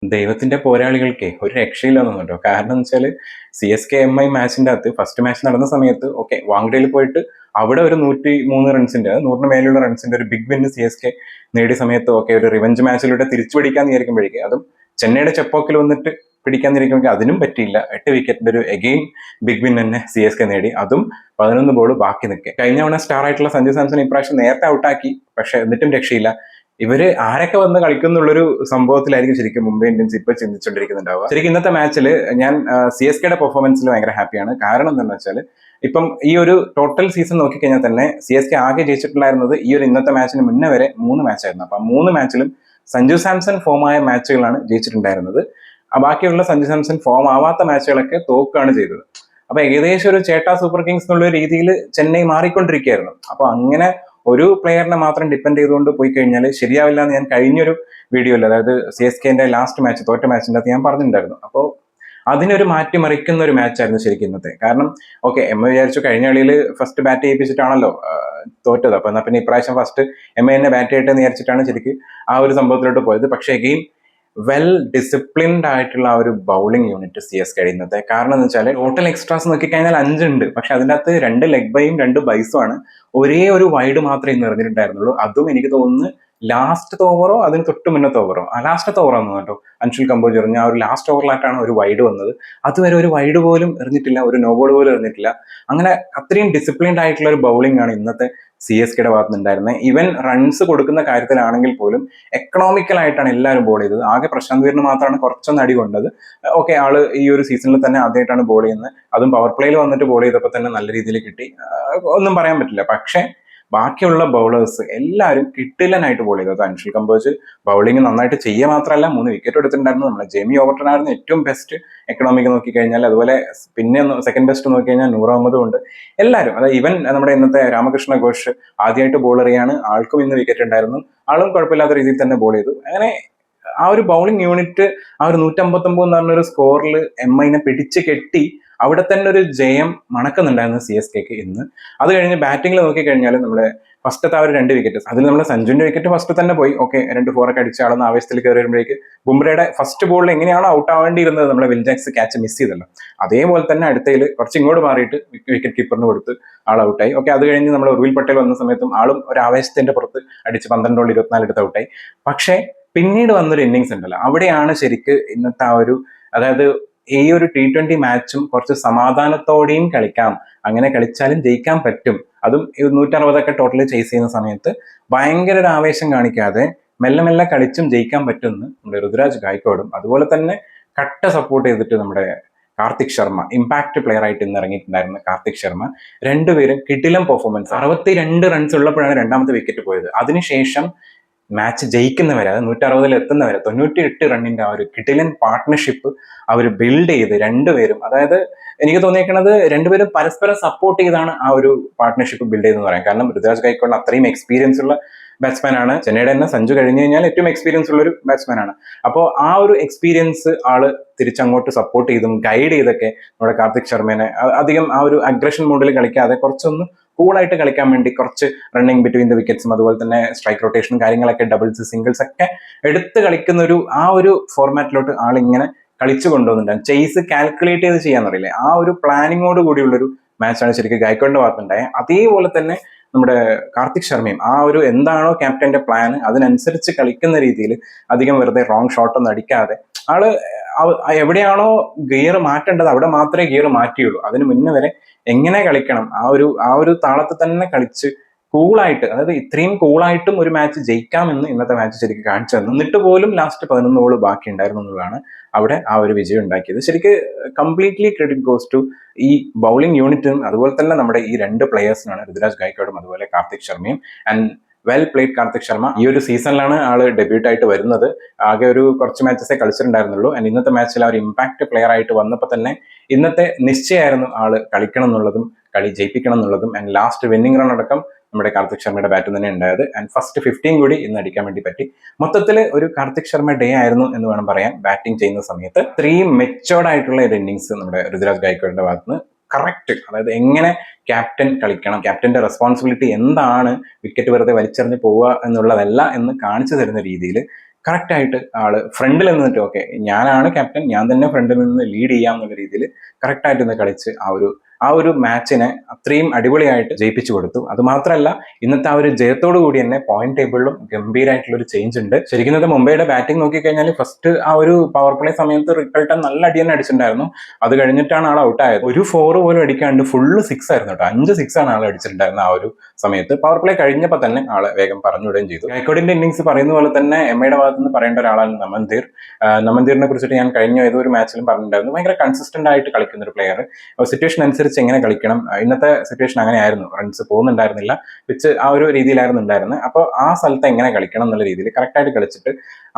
ദൈവത്തിന്റെ പോരാളികൾക്കേ ഒരു രക്ഷയില്ലാന്ന് കേട്ടോ. കാരണം എന്ന് വെച്ചാൽ CSK-MI മാച്ചിന്റെ അകത്ത് ഫസ്റ്റ് മാച്ച് നടന്ന സമയത്ത് വാങ്ഡയിൽ പോയിട്ട് അവിടെ ഒരു 103 റൺസിന്റെ 100 മേലുള്ള റൺസിന്റെ ഒരു ബിഗ് വിൻ CSK നേടിയ സമയത്ത് ഒരു റിവഞ്ച് മാച്ചിലൂടെ തിരിച്ചു പിടിക്കാന്ന് വിചാരിക്കുമ്പോഴേക്കും അതും ചെന്നൈയുടെ ചെപ്പോക്കിൽ വന്നിട്ട് പിടിക്കാന്നിരിക്കുമ്പോൾ അതിനും പറ്റിയില്ല. 8 വിക്കറ്റിന്റെ ഒരു എഗെയിൻ ബിഗ് വിൻ തന്നെ CSK നേടി, അതും 11 ബോൾ ബാക്കി നിൽക്കെ. കഴിഞ്ഞ തവണ സ്റ്റാർ ആയിട്ടുള്ള സഞ്ജു സാംസൺ ഇപ്രാവശ്യം നേരത്തെ ഔട്ടാക്കി, പക്ഷെ എന്നിട്ടും രക്ഷയില്ല. ഇവര് ആരൊക്കെ വന്ന് കളിക്കുന്നുള്ളൊരു സംഭവത്തിലായിരിക്കും ശരിക്കും മുംബൈ ഇന്ത്യൻസ് ഇപ്പൊ ചിന്തിച്ചുകൊണ്ടിരിക്കുന്നുണ്ടാവുക. ശരിക്കും ഇന്നത്തെ മാച്ചിൽ ഞാൻ CSKയുടെ പെർഫോമൻസിൽ ഭയങ്കര ഹാപ്പിയാണ്. കാരണം എന്താണെന്ന് വെച്ചാൽ ഇപ്പം ഈ ഒരു ടോട്ടൽ സീസൺ നോക്കിക്കഴിഞ്ഞാൽ തന്നെ CSK ആകെ ജയിച്ചിട്ടുണ്ടായിരുന്നത് ഈ ഒരു ഇന്നത്തെ മാച്ചിന് മുന്നേ വരെ 3 മാച്ചായിരുന്നു. അപ്പൊ 3 മാച്ചിലും സഞ്ജു സാംസൺ ഫോമായ മാച്ചുകളാണ് ജയിച്ചിട്ടുണ്ടായിരുന്നത്. ബാക്കിയുള്ള സഞ്ജു സാംസൺ ഫോം ആവാത്ത മാച്ചുകളൊക്കെ തോക്കുകയാണ് ചെയ്തത്. അപ്പൊ ഏകദേശം ഒരു ചേട്ടാ സൂപ്പർ കിങ്സ് എന്നുള്ള രീതിയിൽ ചെന്നൈ മാറിക്കൊണ്ടിരിക്കുകയായിരുന്നു. അപ്പൊ അങ്ങനെ ഒരു പ്ലെയറിനെ മാത്രം ഡിപ്പെൻഡ് ചെയ്തുകൊണ്ട് പോയി കഴിഞ്ഞാൽ ശരിയാവില്ല എന്ന് ഞാൻ കഴിഞ്ഞൊരു വീഡിയോയിൽ, അതായത് CSKന്റെ ലാസ്റ്റ് മാച്ച് തോറ്റ മാച്ചിൻ്റെ അകത്ത് ഞാൻ പറഞ്ഞിട്ടുണ്ടായിരുന്നു. അപ്പോൾ അതിനൊരു മാറ്റിമറിക്കുന്ന ഒരു മാച്ചായിരുന്നു ശരിക്കും ഇന്നത്തെ. കാരണം എം ഐ വിചാരിച്ചു കഴിഞ്ഞ കളിയിൽ ഫസ്റ്റ് ബാറ്റ് ചെയ്യിപ്പിച്ചിട്ടാണല്ലോ തോറ്റത്, അപ്പൊ എന്നാ പിന്നെ ഇപ്രാവശ്യം ഫസ്റ്റ് MI തന്നെ ബാറ്റ് ചെയ്യട്ടെ എന്ന് വിചാരിച്ചിട്ടാണ് ശരിക്കും ആ ഒരു സംഭവത്തിലോട്ട് പോയത്. പക്ഷേ എഗെയിൻ വെൽ ഡിസിപ്ലിൻഡ് ആയിട്ടുള്ള ആ ഒരു ബൗളിംഗ് യൂണിറ്റ് CSK ഇന്നത്തെ. കാരണം എന്ന് വെച്ചാൽ ടോട്ടൽ എക്സ്ട്രാസ് നോക്കിക്കഴിഞ്ഞാൽ 5 ഉണ്ട്, പക്ഷെ അതിൻ്റെ അകത്ത് 2 ലെഗ് ബൈയും 2 ബൈസും ആണ്. ഒരേ ഒരു വൈഡ് മാത്രമേ ഇന്ന് എറിഞ്ഞിട്ടുണ്ടായിരുന്നുള്ളൂ. അതും എനിക്ക് തോന്നുന്നു ലാസ്റ്റത്തെ ഓവറോ അതിന് തൊട്ട് മുന്നത്തെ ഓവറോ, ലാസ്റ്റത്തെ ഓവറാന്ന് കേട്ടോ, അൻഷുൽ കമ്പോജ് എറിഞ്ഞ ആ ഒരു ലാസ്റ്റ് ഓവറിലായിട്ടാണ് ഒരു വൈഡ് വന്നത്. അതുവരെ ഒരു വൈഡ് പോലും എറിഞ്ഞിട്ടില്ല, ഒരു നോ ബോൾ പോലും എറിഞ്ഞിട്ടില്ല. അങ്ങനെ അത്രയും ഡിസിപ്ലിൻഡ് ആയിട്ടുള്ള ഒരു ബൗളിംഗ് ആണ് ഇന്നത്തെ CSKയുടെ ഭാഗത്ത് ഉണ്ടായിരുന്നത്. ഈവൻ റൺസ് കൊടുക്കുന്ന കാര്യത്തിലാണെങ്കിൽ പോലും എക്കണോമിക്കൽ ആയിട്ടാണ് എല്ലാവരും ബോൾ ചെയ്തത്. ആകെ പ്രശാന്ത് വീറിന് മാത്രമാണ് കുറച്ചൊന്ന് അടി കൊണ്ടത്. ആള് ഈ ഒരു സീസണിൽ തന്നെ ആദ്യമായിട്ടാണ് ബോൾ ചെയ്യുന്നത്. അതും പവർ പ്ലേയിൽ വന്നിട്ട് ബോൾ ചെയ്തപ്പോൾ തന്നെ നല്ല രീതിയിൽ കിട്ടി, ഒന്നും പറയാൻ പറ്റില്ല. പക്ഷെ ബാക്കിയുള്ള ബൗളേഴ്സ് എല്ലാവരും കിട്ടില്ലനായിട്ട് ബോൾ ചെയ്തത്. അൻഷുൽ കമ്പോജ് ബൗളിംഗ് നന്നായിട്ട് ചെയ്യുക മാത്രമല്ല 3 വിക്കറ്റ് എടുത്തിട്ടുണ്ടായിരുന്നു. നമ്മുടെ ജെമി ഓവർട്ടൺ ആയിരുന്നു ഏറ്റവും ബെസ്റ്റ് എക്കണോമിക് നോക്കിക്കഴിഞ്ഞാൽ. അതുപോലെ പിന്നെ സെക്കൻഡ് ബെസ്റ്റ് നോക്കിക്കഴിഞ്ഞാൽ നൂർ അഹമ്മദും ഉണ്ട്. എല്ലാവരും, അതായത് ഈവൻ നമ്മുടെ ഇന്നത്തെ രാമകൃഷ്ണ ഘോഷ് ആദ്യമായിട്ട് ബോൾ എറിയാണ്, ആൾക്കും ഇന്ന് വിക്കറ്റ് ഉണ്ടായിരുന്നു, ആളും കുഴപ്പമില്ലാത്ത രീതിയിൽ തന്നെ ബോൾ ചെയ്തു. അങ്ങനെ ആ ഒരു ബൗളിംഗ് യൂണിറ്റ് ആ ഒരു 159 എന്ന് പറഞ്ഞൊരു സ്കോറിൽ MIനെ പിടിച്ച് കെട്ടി അവിടെ തന്നെ ഒരു ജയം മണക്കുന്നുണ്ടായിരുന്നു CSKക്ക് ഇന്ന്. അത് കഴിഞ്ഞ് ബാറ്റിംഗിൽ നോക്കിക്കഴിഞ്ഞാൽ നമ്മുടെ ഫസ്റ്റത്തെ ആ ഒരു 2 വിക്കറ്റ്, അതിൽ നമ്മുടെ സഞ്ജുവിന്റെ വിക്കറ്റ് ഫസ്റ്റ് തന്നെ പോയി. 2 4 അടിച്ച ആളെന്ന് ആവേശത്തിൽ കയറി വരുമ്പോഴേക്ക് ബുംറയുടെ ഫസ്റ്റ് ബോളിൽ എങ്ങനെയാണോ ഔട്ട് ആവേണ്ടിയിരുന്നത് നമ്മുടെ വിൽജാക്സ് ക്യാച്ച് മിസ് ചെയ്തല്ലോ, അതേപോലെ തന്നെ അടുത്തതിൽ കുറച്ച് ഇങ്ങോട്ട് മാറിയിട്ട് വിക്കറ്റ് കീപ്പറിന് കൊടുത്ത് ആൾ ഔട്ടായി. അത് കഴിഞ്ഞ് നമ്മൾ ഉർവിൽ പട്ടേൽ വന്ന സമയത്തും ആളും ഒരു ആവേശത്തിന്റെ പുറത്ത് അടിച്ച് 12 ബോൾ 24 എടുത്ത് ഔട്ടായി. പക്ഷേ പിന്നീട് വന്നൊരു ഇന്നിങ്സ് ഉണ്ടല്ലോ, അവിടെയാണ് ശരിക്ക് ഇന്നത്തെ ആ ഒരു, അതായത് ഈ ഒരു T20 മാച്ചും കുറച്ച് സമാധാനത്തോടെയും കളിക്കാം, അങ്ങനെ കളിച്ചാലും ജയിക്കാൻ പറ്റും, അതും 160 ടോട്ടൽ ചേസ് ചെയ്യുന്ന സമയത്ത് ഭയങ്കര ഒരു ആവേശം കാണിക്കാതെ മെല്ലെ മെല്ലെ കളിച്ചും ജയിക്കാൻ പറ്റുമെന്ന് നമ്മുടെ ഋതുരാജ് ഗായ്ക്വാഡും അതുപോലെ തന്നെ കട്ട സപ്പോർട്ട് ചെയ്തിട്ട് നമ്മുടെ കാർത്തിക് ശർമ്മ, ഇമ്പാക്ട് പ്ലെയർ ആയിട്ട് ഇന്ന് ഇറങ്ങിയിട്ടുണ്ടായിരുന്ന കാർത്തിക് ശർമ്മ, രണ്ടുപേരും കിടിലം പെർഫോമൻസ്. 62 റൺസ് ഉള്ളപ്പോഴാണ് രണ്ടാമത്തെ വിക്കറ്റ് പോയത്. അതിനുശേഷം മാച്ച് ജയിക്കുന്നവരെ, അതായത് 160 എത്തുന്നവരെ 98 റണ്ണിന്റെ ആ ഒരു കിടിലൻ പാർട്ട്ണർഷിപ്പ് അവർ ബിൽഡ് ചെയ്ത് രണ്ടുപേരും, അതായത് എനിക്ക് തോന്നിയേക്കുന്നത് രണ്ടുപേരും പരസ്പരം സപ്പോർട്ട് ചെയ്താണ് ആ ഒരു പാർട്ട്ണർഷിപ്പ് ബിൽഡ് ചെയ്തെന്ന് പറയാം. കാരണം ഋതുരാജ് ഗായ്ക്വാഡ് അത്രയും എക്സ്പീരിയൻസ് ഉള്ള ബാറ്റ്സ്മാൻ ആണ്. ചെന്നൈയുടെ തന്നെ സഞ്ജു കഴിഞ്ഞു കഴിഞ്ഞാൽ ഏറ്റവും എക്സ്പീരിയൻസ് ഉള്ള ഒരു ബാറ്റ്സ്മാൻ ആണ്. അപ്പോൾ ആ ഒരു എക്സ്പീരിയൻസ് ആള് തിരിച്ചങ്ങോട്ട് സപ്പോർട്ട് ചെയ്തും ഗൈഡ് ചെയ്തൊക്കെ നമ്മുടെ കാർത്തിക് ശർമ്മേനെ അധികം ആ ഒരു അഗ്രഷൻ മോഡിൽ കളിക്കാതെ കുറച്ചൊന്ന് കൂളായിട്ട് കളിക്കാൻ വേണ്ടി കുറച്ച് റണ്ണിങ് ബിറ്റ്വീൻ ദ വിക്കറ്റ്സും അതുപോലെ തന്നെ സ്ട്രൈക്ക് റൊട്ടേഷനും കാര്യങ്ങളൊക്കെ ഡബിൾസ് സിംഗിൾസ് ഒക്കെ എടുത്ത് കളിക്കുന്ന ഒരു ആ ഒരു ഫോർമാറ്റിലോട്ട് ആളിങ്ങനെ കളിച്ചു കൊണ്ടുവന്നിട്ടുണ്ട്. ചേസ് കാൽക്കുലേറ്റ് ചെയ്ത് ചെയ്യാന്നറിയില്ലേ, ആ ഒരു പ്ലാനിങ്ങോട് കൂടിയുള്ളൊരു മാച്ചാണ് ശരിക്കും ഗായ്ക്വാഡിന്റെ ഭാഗത്തുണ്ടായത്. അതേപോലെ തന്നെ നമ്മുടെ കാർത്തിക് ശർമ്മയും ആ ഒരു എന്താണോ ക്യാപ്റ്റന്റെ പ്ലാൻ അതിനനുസരിച്ച് കളിക്കുന്ന രീതിയിൽ അധികം വെറുതെ റോങ് ഷോട്ടൊന്നും അടിക്കാതെ ആള് എവിടെയാണോ ഗിയർ മാറ്റേണ്ടത് അവിടെ മാത്രമേ ഗിയർ മാറ്റിയുള്ളൂ. അതിന് മുന്നേ വരെ എങ്ങനെ കളിക്കണം ആ ഒരു താളത്തിൽ തന്നെ കളിച്ച് കൂളായിട്ട്, അതായത് ഇത്രയും കൂളായിട്ടും ഒരു മാച്ച് ജയിക്കാമെന്ന് ഇന്നത്തെ മാച്ച് ശരിക്കും കാണിച്ചു തന്നു. എന്നിട്ട് പോലും ലാസ്റ്റ് 11 ബോൾ ബാക്കി ഉണ്ടായിരുന്നു എന്നുള്ളതാണ് അവിടെ ആ ഒരു വിജയം ഉണ്ടാക്കിയത്. ശരിക്ക് കംപ്ലീറ്റ്ലി ക്രെഡിറ്റ് ഗോസ് ടു ഈ ബൗളിംഗ് യൂണിറ്റും അതുപോലെ തന്നെ നമ്മുടെ ഈ 2 പ്ലെയേഴ്സിനാണ്, ഋതുരാജ് ഗായ്ക്വാഡും അതുപോലെ കാർത്തിക് ശർമ്മയും. And well played Karthik Sharma. ഈ ഒരു സീസണിലാണ് ആള് ഡെബ്യൂട്ട് ആയിട്ട് വരുന്നത്. ആകെ ഒരു കുറച്ച് മാച്ചസേ കളിച്ചിട്ടുണ്ടായിരുന്നുള്ളൂ. ആൻഡ് ഇന്നത്തെ മാച്ചിൽ ആ ഒരു ഇമ്പാക്ട് പ്ലെയർ ആയിട്ട് വന്നപ്പോൾ തന്നെ ഇന്നത്തെ നിശ്ചയമായിരുന്നു ആള് കളിക്കണം എന്നുള്ളതും കളി ജയിപ്പിക്കണം എന്നുള്ളതും. ആൻഡ് ലാസ്റ്റ് വിന്നിംഗ് റൺ അടക്കം നമ്മുടെ കാർത്തിക് ശർമ്മയുടെ ബാറ്റ് തന്നെ ഉണ്ടായത്. ആൻഡ് ഫസ്റ്റ് 15 കൂടി ഇന്ന് അടിക്കാൻ വേണ്ടി പറ്റി. മൊത്തത്തിൽ ഒരു കാർത്തിക് ശർമ്മ ഡേ ആയിരുന്നു എന്ന് വേണം പറയാൻ. ബാറ്റിംഗ് ചെയ്യുന്ന സമയത്ത് ഇത്രയും മെച്ചോർഡ് ആയിട്ടുള്ള ഒരു ഇന്നിങ്സ് നമ്മുടെ ഋതുരാജ് ഗായ്ക്വാഡിന്റെ ഭാഗത്ത് നിന്ന് കറക്റ്റ്, അതായത് എങ്ങനെ ക്യാപ്റ്റൻ കളിക്കണം, ക്യാപ്റ്റന്റെ റെസ്പോൺസിബിലിറ്റി എന്താണ്, വിക്കറ്റ് വെറുതെ വലിച്ചെറിഞ്ഞ് പോവുക എന്നുള്ളതല്ല എന്ന് കാണിച്ചു തരുന്ന രീതിയിൽ കറക്റ്റ് ആയിട്ട് ആള് ഫ്രണ്ടിൽ നിന്നിട്ട് ഓക്കെ ഞാനാണ് ക്യാപ്റ്റൻ, ഞാൻ തന്നെ ഫ്രണ്ടിൽ നിന്ന് ലീഡ് ചെയ്യാം എന്നുള്ള രീതിയിൽ കറക്റ്റ് ആയിട്ട് ഇന്ന് കളിച്ച് ആ ഒരു മാച്ചിനെ അത്രയും അടിപൊളിയായിട്ട് ജയിപ്പിച്ചു കൊടുത്തു. അത് മാത്രമല്ല ഇന്നത്തെ ആ ഒരു ജയത്തോടു കൂടി തന്നെ പോയിന്റ് ടേബിളിലും ഗംഭീരമായിട്ടുള്ള ഒരു ചേഞ്ച് ഉണ്ട്. ശരിക്കും ഇന്നത്തെ മുംബൈയുടെ ബാറ്റിംഗ് നോക്കിക്കഴിഞ്ഞാൽ ഫസ്റ്റ് ആ ഒരു പവർ പ്ലേ സമയത്ത് റിക്കൾട്ടൺ നല്ല അടി തന്നെ അടിച്ചിട്ടുണ്ടായിരുന്നു. അത് കഴിഞ്ഞിട്ടാണ് ആൾ ഔട്ടായത്. ഒരു 4 പോലും അടിക്കാണ്ട് ഫുള്ള് 6 ആയിരുന്നു കേട്ടോ. 5 6 ആണ് ആൾ അടിച്ചിട്ടുണ്ടായിരുന്നത് ആ ഒരു സമയത്ത്. പവർ പ്ലേ കഴിഞ്ഞപ്പോൾ തന്നെ ആളെ വേഗം പറഞ്ഞുവിടുകയും ചെയ്തു. ഗൈക്കോഡിന്റെ ഇന്നിംഗ്സ് പറയുന്ന പോലെ തന്നെ എമ്മയുടെ ഭാഗത്ത് നിന്ന് പറയേണ്ട ഒരാളാണ് നമൻതീർ. നമൻതീറിനെ കുറിച്ചിട്ട് ഞാൻ കഴിഞ്ഞ ഏതോ ഒരു മാച്ചിലും പറഞ്ഞിട്ടുണ്ടായിരുന്നു. ഭയങ്കര കൺസിസ്റ്റന്റ് ആയിട്ട് കളിക്കുന്ന ഒരു പ്ലെയർ. സിറ്റുവേഷൻ അനുസരിച്ച് എങ്ങനെ കളിക്കണം, ഇന്നത്തെ സിറ്റുവേഷൻ അങ്ങനെയായിരുന്നു, റൺസ് പോകുന്നുണ്ടായിരുന്നില്ല, പിച്ച് ആ ഒരു രീതിയിലായിരുന്നു ഉണ്ടായിരുന്നത്. അപ്പോൾ ആ സ്ഥലത്ത് എങ്ങനെ കളിക്കണം എന്നുള്ള രീതിയിൽ കറക്റ്റായിട്ട് കളിച്ചിട്ട്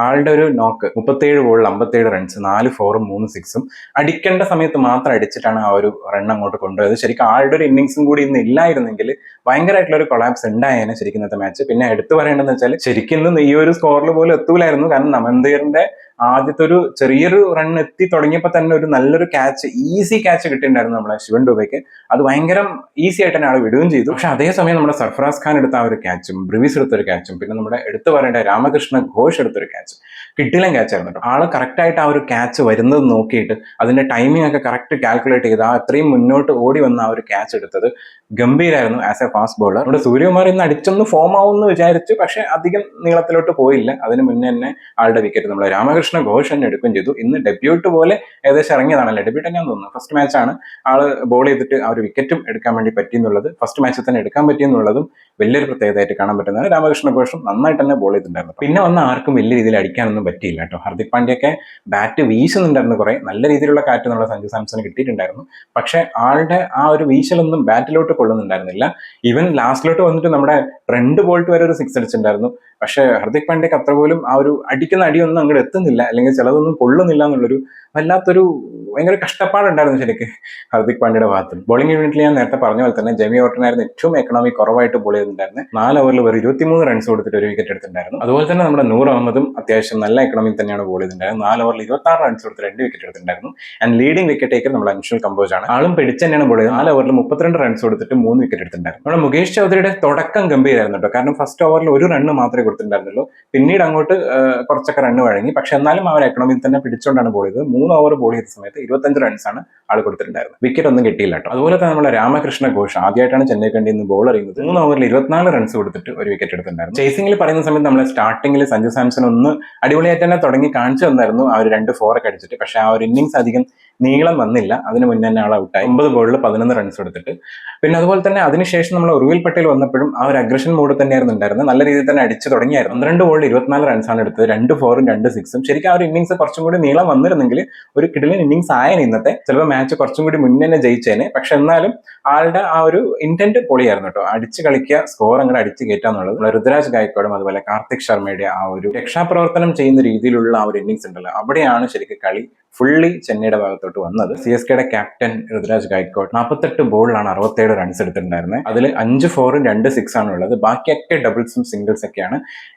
ആളുടെ ഒരു നോക്ക് 37 ബോളിൽ 57 റൺസ്, 4 4ഉം 3 6ഉം അടിക്കേണ്ട സമയത്ത് മാത്രം അടിച്ചിട്ടാണ് ആ ഒരു റൺ അങ്ങോട്ട് കൊണ്ടുപോയത്. ശരിക്കും ആളുടെ ഒരു ഇന്നിങ്സും കൂടി ഇന്ന് ഇല്ലായിരുന്നെങ്കിൽ ഭയങ്കരമായിട്ടുള്ള ഒരു കൊളാപ്സ് ഉണ്ടായേനെ ശരിക്കും ഇന്നത്തെ മാച്ച്. പിന്നെ എടുത്തു പറയേണ്ടതെന്ന് വെച്ചാൽ ശരിക്കും ഇന്ന് ഈ ഒരു സ്കോറിൽ പോലും എത്തൂലായിരുന്നു. കാരണം നമൻതീറിന്റെ ആദ്യത്തെ ഒരു ചെറിയൊരു റൺ എത്തി തുടങ്ങിയപ്പോൾ തന്നെ ഒരു നല്ലൊരു ക്യാച്ച്, ഈസി ക്യാച്ച് കിട്ടിയിട്ടുണ്ടായിരുന്നു നമ്മുടെ ശിവൻ ഡുബെക്ക്. അത് ഭയങ്കര ഈസി ആയിട്ട് തന്നെ ആൾ വിടുകയും ചെയ്തു. പക്ഷെ അതേസമയം നമ്മുടെ സർഫറാസ് ഖാൻ എടുത്ത ആ ഒരു ക്യാച്ചും ബ്രിവിസ് എടുത്തൊരു ക്യാച്ചും പിന്നെ നമ്മുടെ എടുത്തു പറയേണ്ട രാമകൃഷ്ണ ഘോഷ് എടുത്തൊരു ക്യാച്ച് കിട്ടില്ല ക്യാച്ചായിരുന്നു കേട്ടോ. ആള് കറക്റ്റായിട്ട് ആ ഒരു ക്യാച്ച് വരുന്നത് നോക്കിയിട്ട് അതിന്റെ ടൈമിംഗ് ഒക്കെ കറക്റ്റ് കാൽക്കുലേറ്റ് ചെയ്ത് ആ അത്രയും മുന്നോട്ട് ഓടി വന്ന ആ ഒരു ക്യാച്ച് എടുത്തത് ഗംഭീരായിരുന്നു ആസ് എ ഫാസ്റ്റ് ബോളർ. നമ്മുടെ സൂര്യകുമാർ ഇന്ന് അടിച്ചൊന്ന് ഫോം ആവുമെന്ന് വിചാരിച്ചു, പക്ഷെ അധികം നീളത്തിലോട്ട് പോയില്ല. അതിന് മുന്നേ തന്നെ ആളുടെ വിക്കറ്റ് നമ്മുടെ രാമകൃഷ്ണ ഘോഷ് തന്നെ എടുക്കുകയും ചെയ്തു. ഇന്ന് ഡെബ്യൂട്ട് പോലെ ഏകദേശം ഇറങ്ങിയതാണല്ലേ, ഡെബ്യൂട്ട് തന്നെയാന്ന് തോന്നുന്നു. ഫസ്റ്റ് മാച്ചാണ് ആള് ബോൾ ചെയ്തിട്ട് ആ ഒരു വിക്കറ്റും എടുക്കാൻ വേണ്ടി പറ്റിയെന്നുള്ളത്, ഫസ്റ്റ് മാച്ചിൽ തന്നെ എടുക്കാൻ പറ്റിയെന്നുള്ളതും വലിയൊരു പ്രത്യേകതയായിട്ട് കാണാൻ പറ്റുന്നതാണ്. രാമകൃഷ്ണ ഘോഷും നന്നായിട്ട് തന്നെ ബോൾ ചെയ്തിട്ടുണ്ടായിരുന്നു. പിന്നെ വന്ന ആർക്കും വലിയ രീതിയിൽ അടിക്കാനൊന്നും പറ്റിയില്ല കേട്ടോ. ഹർദിക് പാണ്ഡ്യയൊക്കെ ബാറ്റ് വീശുന്നുണ്ടായിരുന്നു, കുറെ നല്ല രീതിയിലുള്ള കാറ്റ് നമ്മുടെ സഞ്ജു സാംസണ് കിട്ടിയിട്ടുണ്ടായിരുന്നു. പക്ഷെ ആളുടെ ആ ഒരു വീശലൊന്നും ബാറ്റിലോട്ട് കൊള്ളുന്നുണ്ടായിരുന്നില്ല. ഈവൻ ലാസ്റ്റിലോട്ട് വന്നിട്ട് നമ്മുടെ ട്രെൻഡ് ബോൾട്ട് വരെ ഒരു 6 അടിച്ചിട്ടുണ്ടായിരുന്നു. പക്ഷെ ഹർദിക് പാണ്ഡ്യക്ക് അത്ര പോലും ആ ഒരു അടിക്കുന്ന അടിയൊന്നും അങ്ങോട്ട് എത്തുന്നില്ല, അല്ലെങ്കിൽ ചിലതൊന്നും കൊള്ളുന്നില്ല എന്നുള്ളൊരു വല്ലാത്തൊരു ഭയങ്കര കഷ്ടപ്പാടുണ്ടായിരുന്നു ശരിക്ക് ഹർദിക് പാണ്ഡ്യയുടെ ഭാഗത്ത്. ബോളിംഗ് യൂണിറ്റിൽ ഞാൻ നേരത്തെ പറഞ്ഞ പോലെ തന്നെ ജെമി ഓർട്ടൺ ആയിരുന്നു ഏറ്റവും എക്കണോമി കുറവായിട്ട് ബോൾ ചെയ്തിട്ടുണ്ടായിരുന്നു. 4 ഓവറിൽ വെറും 23 റൺസ് കൊടുത്തിട്ട് ഒരു വിക്കറ്റ് എടുത്തിട്ടുണ്ടായിരുന്നു. അതുപോലെ തന്നെ നമ്മുടെ നൂർ അഹമ്മദും അത്യാവശ്യം നല്ല എക്കണോമിയിൽ തന്നെയാണ് ബോൾ ചെയ്തിട്ടുണ്ടായിരുന്നത്. 4 ഓവറിൽ 26 റൺസ് കൊടുത്ത് 2 വിക്കറ്റ് എടുത്തിട്ടുണ്ടായിരുന്നു. ആൻഡ് ലീഡിംഗ് വിക്കറ്റ് ടേക്കർ നമ്മുടെ അൻഷുൽ കമ്പോജ് ആണ്. ആളും പിടിച്ച് തന്നെയാണ് ബോൾ ചെയ്തത്. 4 ഓവറിൽ 32 റൺസ് കൊടുത്തിട്ട് 3 വിക്കറ്റ് എടുത്തിട്ടുണ്ടായിരുന്നു. നമ്മുടെ മുകേഷ് ചൗധരിയുടെ തുടക്കം ഗംഭീരായിരുന്നു കേട്ടോ. കാരണം ഫസ്റ്റ് ഓവറിൽ ഒരു റണ്ണ് മാത്രമേ കൊടുത്തിട്ടുണ്ടായിരുന്നുള്ളൂ. പിന്നീട് അങ്ങോട്ട് കുറച്ചൊക്കെ റണ്ണ് വഴങ്ങി. പക്ഷെ എന്നാലും അവർ എക്കണോമിയിൽ തന്നെ പിടിച്ചുകൊണ്ടാണ് ബോൾ ചെയ്തത്. 3 ഓവർ ബോൾ ചെയ്ത സമയത്ത് 25 റൺസാണ് ആൾ കൊടുത്തിട്ടുണ്ടായിരുന്നത്. വിക്കറ്റ് ഒന്നും കിട്ടിയില്ല കേട്ടോ. അതുപോലെ തന്നെ നമ്മുടെ രാമകൃഷ്ണ ഘോഷ് ആദ്യമായിട്ടാണ് ചെന്നൈക്ക് വേണ്ടി ഇന്ന് ബോൾ എറിയുന്നത്. 3 ഓവറിൽ 24 റൺസ് കൊടുത്തിട്ട് ഒരു വിക്കറ്റ് എടുത്തിട്ടുണ്ടായിരുന്നു. ചേസിംഗിൽ പറയുന്ന സമയത്ത് നമ്മൾ സ്റ്റാർട്ടിംഗിൽ സഞ്ജു സാംസൺ ഒന്ന് അടിപൊളിയായിട്ട് തന്നെ തുടങ്ങി കാണിച്ചു തന്നായിരുന്നു ആ ഒരു 2 4 ഒക്കെ അടിച്ചിട്ട്. പക്ഷെ ആ ഒരു ഇന്നിങ്സ് അധികം നീളം വന്നില്ല. അതിന് മുന്നേ തന്നെ ആൾ ഔട്ടായി. 9 ബോളിൽ 11 റൺസ് എടുത്തിട്ട്. പിന്നെ അതുപോലെ തന്നെ അതിനുശേഷം നമ്മൾ ഉറുവിൽ പട്ടേൽ വന്നപ്പോഴും ആ ഒരു അഗ്രഷൻ മോഡ് തന്നെയായിരുന്നു ഉണ്ടായിരുന്നത്. നല്ല രീതിയിൽ തന്നെ അടിച്ചു തുടങ്ങിയായിരുന്നു. 12 ബോളിൽ 24 റൺസാണ് എടുത്തത്. 2 4ഉം 2 6ഉം. ശരിക്കും ആ ഒരു ഇന്നിങ്സ് കുറച്ചും കൂടി നീളം വന്നിരുന്നെങ്കിൽ ഒരു കിടിലൻ ഇന്നിങ്സ് ആയനെ ഇന്നത്തെ. ചിലപ്പോൾ മാച്ച് കുറച്ചും കൂടി മുന്നേ തന്നെ ജയിച്ചേനെ. പക്ഷെ എന്നാലും ആളുടെ ആ ഒരു ഇന്റന്റ് പൊളിയായിരുന്നു കേട്ടോ. അടിച്ച് കളിക്കുക, സ്കോർ അങ്ങോട്ട് അടിച്ച് കയറ്റാന്നുള്ളത്. ഋതുരാജ് ഗായക്കോടും അതുപോലെ കാർത്തിക് ശർമ്മയുടെ ആ ഒരു രക്ഷാപ്രവർത്തനം ചെയ്യുന്ന രീതിയിലുള്ള ആ ഒരു ഇന്നിങ്സ് ഉണ്ടല്ലോ, അവിടെയാണ് ശരിക്കും കളി ഫുള്ളി ചെന്നൈയുടെ ഭാഗത്തോട്ട് വന്നത്. CSKയുടെ ക്യാപ്റ്റൻ ഋതുരാജ് ഗായക്കോഡ് 48 ബോളിലാണ് 67 റൺസ് എടുത്തിട്ടുണ്ടായിരുന്നത്. അതിൽ 5 4ഉം 2 6 ആണ് ഉള്ളത്. ബാക്കിയൊക്കെ ഡബിൾസും സിംഗിൾസ് ഒക്കെയാണ്.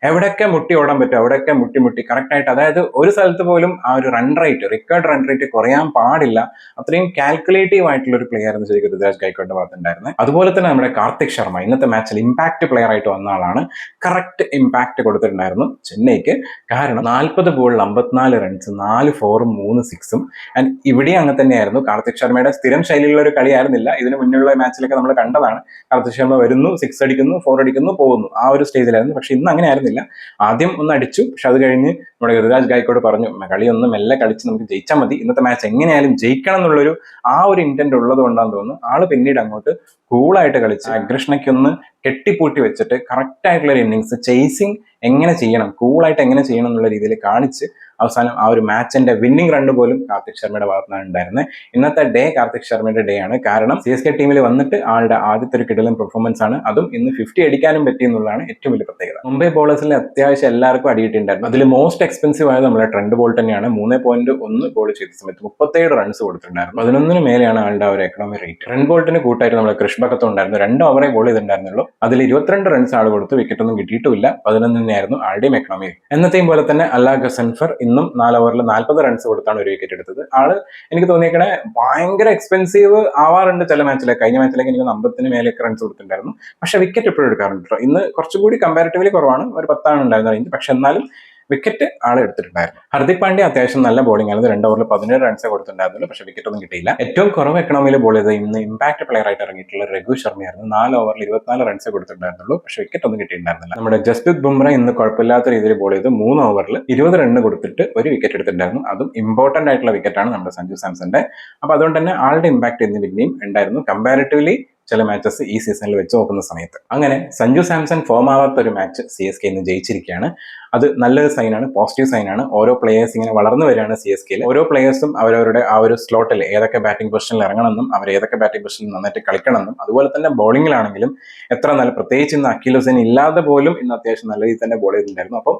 എവിടെയൊക്കെ മുട്ടി ഓടാൻ പറ്റും അവിടെയൊക്കെ മുട്ടി കറക്റ്റ് ആയിട്ട്, അതായത് ഒരു സ്ഥലത്ത് പോലും ആ ഒരു run rate, record run rate കുറയാൻ പാടില്ല. അത്രയും കാൽക്കുലേറ്റീവ് ആയിട്ടുള്ള ഒരു പ്ലെയർ ആണ് ശരിക്കും ഋതുരാജ് ഗായക്കോഡിന്റെ ഭാഗത്തുണ്ടായിരുന്നത്. അതുപോലെ തന്നെ നമ്മുടെ കാർത്തിക് ശർമ്മ ഇന്നത്തെ മാച്ചിൽ ഇമ്പാക്ട് പ്ലെയർ ആയിട്ട് വന്ന ആളാണ്. കറക്റ്റ് ഇമ്പാക്ട് കൊടുത്തിട്ടുണ്ടായിരുന്നു ചെന്നൈക്ക്. കാരണം 40 ബോളിൽ 54 റൺസ്, 4 4ഉം 3 6ഉം. ആൻഡ് ഇവിടെയും അങ്ങനെ തന്നെയായിരുന്നു. കാർത്തിക് ശർമ്മയുടെ സ്ഥിരം ശൈലിയിലുള്ള ഒരു കളിയായിരുന്നില്ല. ഇതിന് മുന്നിലുള്ള മാച്ചിലൊക്കെ നമ്മൾ കണ്ടതാണ്. കാർത്തിക് ശർമ്മ വരുന്നു, 6 അടിക്കുന്നു, 4 അടിക്കുന്നു, പോകുന്നു, ആ ഒരു സ്റ്റേജിലായിരുന്നു. പക്ഷെ ഇന്ന് അങ്ങനെ ആയിരുന്നില്ല. ആദ്യം ഒന്ന് അടിച്ചു, പക്ഷെ അത് കഴിഞ്ഞ് നമ്മുടെ ഋതുരാജ് ഗായക്കോട് പറഞ്ഞു കളിയൊന്നും മെല്ലെ കളിച്ച് നമുക്ക് ജയിച്ചാൽ മതി, ഇന്നത്തെ മാച്ച് എങ്ങനെയായാലും ജയിക്കണം എന്നുള്ളൊരു ആ ഒരു ഇന്റന്റ് ഉള്ളത് കൊണ്ടാന്ന് തോന്നുന്നു ആള് പിന്നീട് അങ്ങോട്ട് കൂളായിട്ട് കളിച്ച് അഗ്രഷണയ്ക്കൊന്ന് കെട്ടിപ്പൂട്ടി വെച്ചിട്ട് കറക്റ്റ് ആയിട്ടുള്ള ഒരു ഇന്നിങ്സ്, ചേസിങ് എങ്ങനെ ചെയ്യണം, കൂളായിട്ട് എങ്ങനെ ചെയ്യണം എന്നുള്ള രീതിയിൽ കാണിച്ച് അവസാനം ആ ഒരു മാച്ചിന്റെ വിന്നിംഗ് റണ്ണ് പോലും കാർത്തിക് ശർമ്മയുടെ ഭാഗത്താണ് ഉണ്ടായിരുന്നത്. ഇന്നത്തെ ഡേ കാർത്തിക് ശർമ്മയുടെ ഡേ ആണ്. കാരണം CSK ടീമിൽ വന്നിട്ട് ആളുടെ ആദ്യത്തെ ഒരു കിടിലൻ പെർഫോമൻസ് ആണ്. അതും ഇന്ന് 50 അടിക്കാനും പറ്റി എന്നുള്ളതാണ് ഏറ്റവും വലിയ പ്രത്യേകത. മുംബൈ ബോളേഴ്സിൽ അത്യാവശ്യം എല്ലാവർക്കും അടിയിട്ടുണ്ടായിരുന്നു. അതിൽ മോസ്റ്റ് എക്സ്പെൻസീവ് ആയത് നമ്മുടെ ട്രെൻഡ് ബോൾട്ട് തന്നെയാണ്. 3.1 ബോൾ ചെയ്ത സമയത്ത് 37 റൺസ് കൊടുത്തിട്ടുണ്ടായിരുന്നു. 11 മേലെയാണ് ആളുടെ ഒരു എക്കണോമി റേറ്റ്. ട്രെൻഡ് ബോൾട്ടിന് കൂട്ടായിട്ട് നമ്മുടെ കൃഷ് ബക്കത്തും ഉണ്ടായിരുന്നു. 2 ഓവറേ ബോൾ ചെയ്തിട്ടുണ്ടായിരുന്നുള്ളൂ. അതിൽ 22 റൺസ് ആൾ കൊടുത്തു, വിക്കറ്റ് ഒന്നും കിട്ടിയിട്ടില്ല. 11 തന്നെയായിരുന്നു ആളുടെയും എക്കണോമി. എന്നത്തെയും പോലെ തന്നെ അല്ലാ ഗസൻഫർ ഇന്നും 4 ഓവറിൽ 40 റൺസ് കൊടുത്താണ് ഒരു വിക്കറ്റ് എടുത്തത്. ആള് എനിക്ക് തോന്നിയേക്കണേ ഭയങ്കര എക്സ്പെൻസീവ് ആവാറുണ്ട് ചില മാച്ചിലേക്ക്. കഴിഞ്ഞ മാച്ചിലേക്ക് എനിക്ക് 50 മേലേക്ക് റൺസ് കൊടുത്തിട്ടുണ്ടായിരുന്നു. പക്ഷെ വിക്കറ്റ് എപ്പോഴും എടുക്കാറുണ്ട് കേട്ടോ. ഇന്ന് കുറച്ചും കൂടി കമ്പാരിറ്റീവ്ലി കുറവാണ്, ഒരു 10 ആണ് ഉണ്ടായിരുന്ന റേഞ്ച്. പക്ഷെ എന്നാലും വിക്കറ്റ് ആൾ എടുത്തിട്ടുണ്ടായിരുന്നു. ഹർദിക് പാണ്ഡ്യ അത്യാവശ്യം നല്ല ബോളിംഗ് ആയിരുന്നു. 2 ഓവറിൽ 17 റൺസ് കൊടുത്തിട്ടുണ്ടായിരുന്നുള്ളൂ, പക്ഷേ വിക്കറ്റ് ഒന്നും കിട്ടിയില്ല. ഏറ്റവും കുറവ് എക്കണോമിയിൽ ബോൾ ചെയ്ത് ഇന്ന് ഇമ്പാക്ട് പ്ലെയർ ആയിട്ട് ഇറങ്ങിയിട്ടുള്ള രഘു ശർമ്മയായിരുന്നു. 4 ഓവറിൽ 24 റൺസ് കൊടുത്തിട്ടുണ്ടായിരുന്നുള്ളൂ, പക്ഷേ വിക്കറ്റ് ഒന്നും കിട്ടിയിട്ടുണ്ടായിരുന്നില്ല. നമ്മുടെ ജസ്പ്രീത് ബുംറ ഇന്ന് കുഴപ്പമില്ലാത്ത രീതിയിൽ ബോൾ ചെയ്ത് 3 ഓവറിൽ 20 റൺ കൊടുത്തിട്ട് ഒരു വിക്കറ്റ് എടുത്തിട്ടുണ്ടായിരുന്നു. അതും ഇമ്പോർട്ടന്റ് ആയിട്ടുള്ള വിക്കറ്റാണ് നമ്മുടെ സഞ്ജു സാംസന്റെ. അപ്പൊ അതുകൊണ്ട് തന്നെ ആളുടെ ഇമ്പാക്ട് ഇന്ന് പിന്നെയും ഉണ്ടായിരുന്നു കമ്പാരിറ്റീവ്ലി ചില മാച്ചസ് ഈ സീസണിൽ വെച്ച് നോക്കുന്ന സമയത്ത്. അങ്ങനെ സഞ്ജു സാംസൺ ഫോം ആവാത്ത ഒരു മാച്ച് CSK ഇന്ന് ജയിച്ചിരിക്കുകയാണ്. അത് നല്ലൊരു സൈനാണ്, പോസിറ്റീവ് സൈനാണ്. ഓരോ പ്ലേയേഴ്സ് ഇങ്ങനെ വളർന്നു വരികയാണ് CSKയിൽ. ഓരോ പ്ലേയേഴ്സും അവരവരുടെ ആ ഒരു സ്ലോട്ടിൽ ഏതൊക്കെ ബാറ്റിംഗ് പൊസിഷനിൽ ഇറങ്ങണമെന്നും അവർ ഏതൊക്കെ ബാറ്റിംഗ് പൊസിഷനിൽ നന്നായിട്ട് കളിക്കണമെന്നും അതുപോലെ തന്നെ ബോളിംഗിലാണെങ്കിലും എത്ര നല്ല, പ്രത്യേകിച്ച് ഇന്ന് അഖിൽ ഹുസൈൻ ഇല്ലാതെ പോലും ഇന്ന് അത്യാവശ്യം നല്ല രീതിയിൽ തന്നെ ബോൾ ചെയ്തിട്ടുണ്ടായിരുന്നു. അപ്പം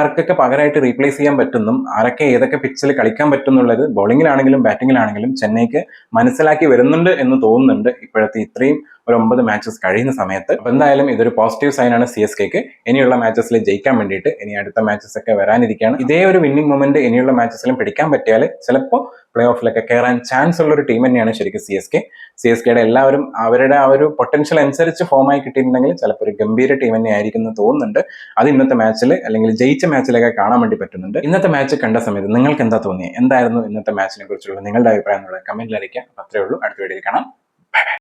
ആർക്കൊക്കെ പകരമായിട്ട് റീപ്ലേസ് ചെയ്യാൻ പറ്റുന്നും ആരൊക്കെ ഏതൊക്കെ പിച്ചിൽ കളിക്കാൻ പറ്റും എന്നുള്ളത് ബോളിംഗിലാണെങ്കിലും ബാറ്റിംഗിലാണെങ്കിലും ചെന്നൈക്ക് മനസ്സിലാക്കി വരുന്നുണ്ട് എന്ന് തോന്നുന്നുണ്ട് ഇപ്പോഴത്തെ ഇത്രയും ഒരു 9 മാച്ചസ് കഴിയുന്ന സമയത്ത്. അപ്പൊ എന്തായാലും ഇതൊരു പോസിറ്റീവ് സൈനാണ് CSKക്ക്. ഇനിയുള്ള മാച്ചസിൽ ജയിക്കാൻ വേണ്ടിയിട്ട് ഇനി അടുത്ത മാച്ചസ് ഒക്കെ വരാനിരിക്കുകയാണ്. ഇതേ ഒരു വിന്നിംഗ് മൊമെന്റ് ഇനിയുള്ള മാച്ചസിലും പിടിക്കാൻ പറ്റിയാൽ ചിലപ്പോൾ പ്ലേ ഓഫിലൊക്കെ കയറാൻ ചാൻസ് ഉള്ള ഒരു ടീം തന്നെയാണ് ശരിക്കും CSKയുടെ എല്ലാവരും അവരുടെ ആ ഒരു പൊട്ടൻഷ്യൽ അനുസരിച്ച് ഫോമായി കിട്ടിയിട്ടുണ്ടെങ്കിൽ ചിലപ്പോൾ ഒരു ഗംഭീര ടീം തന്നെ ആയിരിക്കും എന്ന് തോന്നുന്നുണ്ട്. അത് ഇന്നത്തെ മാച്ചിൽ അല്ലെങ്കിൽ ജയിച്ച മാച്ചിലൊക്കെ കാണാൻ വേണ്ടി പറ്റുന്നുണ്ട്. ഇന്നത്തെ മാച്ച് കണ്ട സമയത്ത് നിങ്ങൾക്ക് എന്താ തോന്നിയത്? എന്തായിരുന്നു ഇന്നത്തെ മാച്ചിനെ കുറിച്ചുള്ള നിങ്ങളുടെ അഭിപ്രായം എന്നുള്ളത് കമന്റിൽ അറിയിക്കാം. അത്രേ ഉള്ളൂ. അടുത്ത വീഡിയോയിൽ കാണാം.